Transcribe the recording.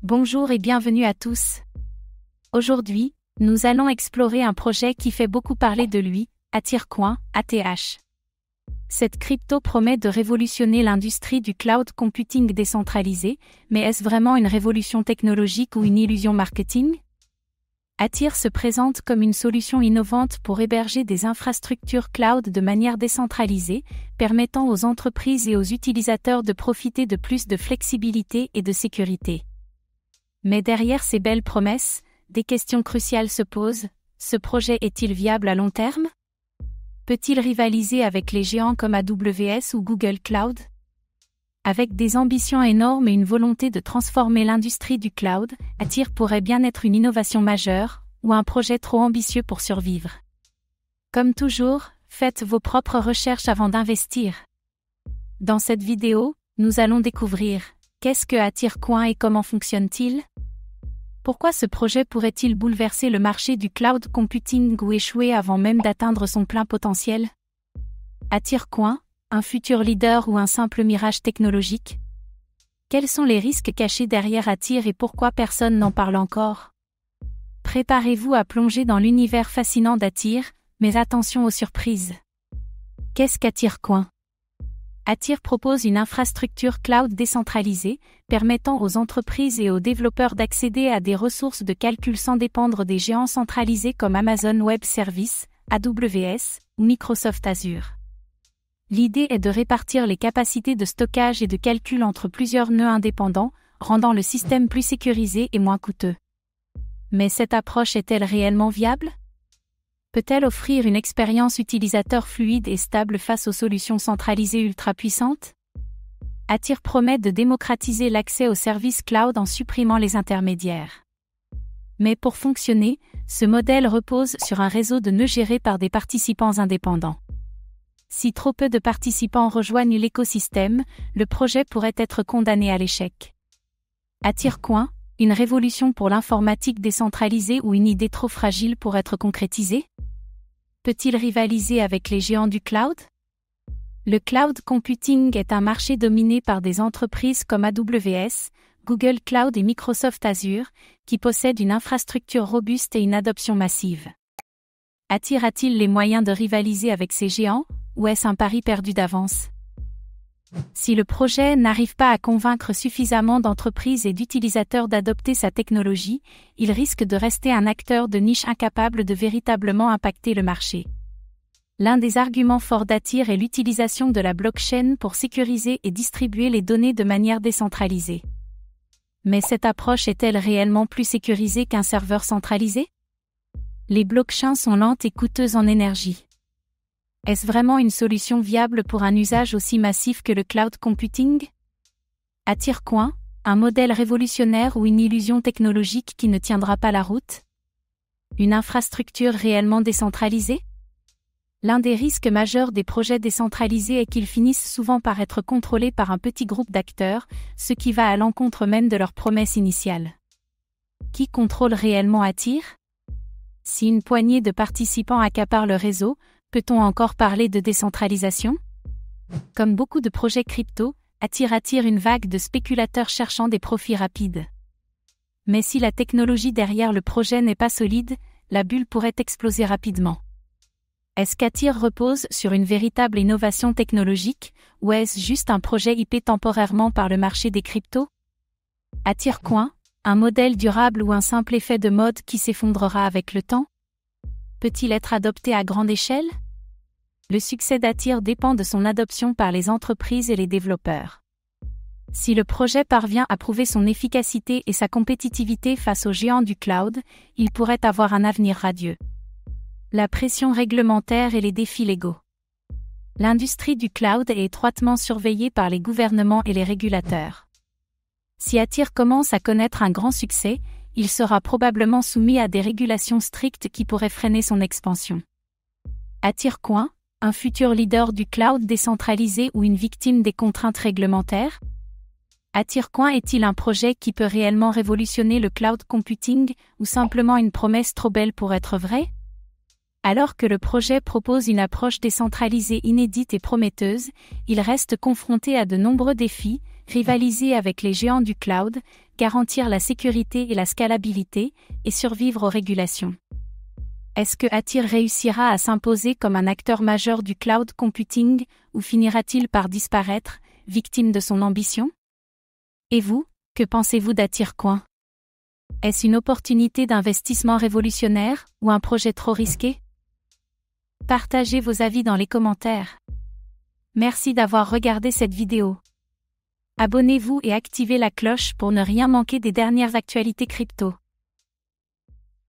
Bonjour et bienvenue à tous. Aujourd'hui, nous allons explorer un projet qui fait beaucoup parler de lui, Attirecoin, ATH. Cette crypto promet de révolutionner l'industrie du cloud computing décentralisé, mais est-ce vraiment une révolution technologique ou une illusion marketing? Attire se présente comme une solution innovante pour héberger des infrastructures cloud de manière décentralisée, permettant aux entreprises et aux utilisateurs de profiter de plus de flexibilité et de sécurité. Mais derrière ces belles promesses, des questions cruciales se posent. Ce projet est-il viable à long terme? Peut-il rivaliser avec les géants comme AWS ou Google Cloud? Avec des ambitions énormes et une volonté de transformer l'industrie du cloud, Attire pourrait bien être une innovation majeure, ou un projet trop ambitieux pour survivre. Comme toujours, faites vos propres recherches avant d'investir. Dans cette vidéo, nous allons découvrir qu'est-ce que Attirecoin et comment fonctionne-t-il? Pourquoi ce projet pourrait-il bouleverser le marché du cloud computing ou échouer avant même d'atteindre son plein potentiel? Attirecoin, un futur leader ou un simple mirage technologique? Quels sont les risques cachés derrière Attire et pourquoi personne n'en parle encore? Préparez-vous à plonger dans l'univers fascinant d'Attire, mais attention aux surprises. Qu'est-ce qu'Attirecoin? Attire propose une infrastructure cloud décentralisée, permettant aux entreprises et aux développeurs d'accéder à des ressources de calcul sans dépendre des géants centralisés comme Amazon Web Services, AWS, ou Microsoft Azure. L'idée est de répartir les capacités de stockage et de calcul entre plusieurs nœuds indépendants, rendant le système plus sécurisé et moins coûteux. Mais cette approche est-elle réellement viable? Peut-elle offrir une expérience utilisateur fluide et stable face aux solutions centralisées ultra puissantes? Attire promet de démocratiser l'accès aux services cloud en supprimant les intermédiaires. Mais pour fonctionner, ce modèle repose sur un réseau de nœuds gérés par des participants indépendants. Si trop peu de participants rejoignent l'écosystème, le projet pourrait être condamné à l'échec. Attirecoin, une révolution pour l'informatique décentralisée ou une idée trop fragile pour être concrétisée? Peut-il rivaliser avec les géants du cloud? Le cloud computing est un marché dominé par des entreprises comme AWS, Google Cloud et Microsoft Azure, qui possèdent une infrastructure robuste et une adoption massive. Attire a-t-il les moyens de rivaliser avec ces géants, ou est-ce un pari perdu d'avance? Si le projet n'arrive pas à convaincre suffisamment d'entreprises et d'utilisateurs d'adopter sa technologie, il risque de rester un acteur de niche incapable de véritablement impacter le marché. L'un des arguments forts d'Attire est l'utilisation de la blockchain pour sécuriser et distribuer les données de manière décentralisée. Mais cette approche est-elle réellement plus sécurisée qu'un serveur centralisé? Les blockchains sont lentes et coûteuses en énergie. Est-ce vraiment une solution viable pour un usage aussi massif que le cloud computing? Attirecoin, un modèle révolutionnaire ou une illusion technologique qui ne tiendra pas la route? Une infrastructure réellement décentralisée? L'un des risques majeurs des projets décentralisés est qu'ils finissent souvent par être contrôlés par un petit groupe d'acteurs, ce qui va à l'encontre même de leur promesse initiale. Qui contrôle réellement Attire? Si une poignée de participants accapare le réseau, peut-on encore parler de décentralisation? Comme beaucoup de projets crypto, Attire une vague de spéculateurs cherchant des profits rapides. Mais si la technologie derrière le projet n'est pas solide, la bulle pourrait exploser rapidement. Est-ce qu'Attire repose sur une véritable innovation technologique, ou est-ce juste un projet hypé temporairement par le marché des cryptos? Attirecoin, un modèle durable ou un simple effet de mode qui s'effondrera avec le temps? Peut-il être adopté à grande échelle? Le succès d'Attire dépend de son adoption par les entreprises et les développeurs. Si le projet parvient à prouver son efficacité et sa compétitivité face aux géants du cloud, il pourrait avoir un avenir radieux. La pression réglementaire et les défis légaux. L'industrie du cloud est étroitement surveillée par les gouvernements et les régulateurs. Si Attire commence à connaître un grand succès, il sera probablement soumis à des régulations strictes qui pourraient freiner son expansion. Attirecoin, un futur leader du cloud décentralisé ou une victime des contraintes réglementaires? Attirecoin est-il un projet qui peut réellement révolutionner le cloud computing, ou simplement une promesse trop belle pour être vraie? Alors que le projet propose une approche décentralisée inédite et prometteuse, il reste confronté à de nombreux défis, rivaliser avec les géants du cloud, garantir la sécurité et la scalabilité, et survivre aux régulations. Est-ce que Atir réussira à s'imposer comme un acteur majeur du cloud computing, ou finira-t-il par disparaître, victime de son ambition? Et vous, que pensez-vous d'Atircoin? Est-ce une opportunité d'investissement révolutionnaire, ou un projet trop risqué? Partagez vos avis dans les commentaires. Merci d'avoir regardé cette vidéo. Abonnez-vous et activez la cloche pour ne rien manquer des dernières actualités crypto.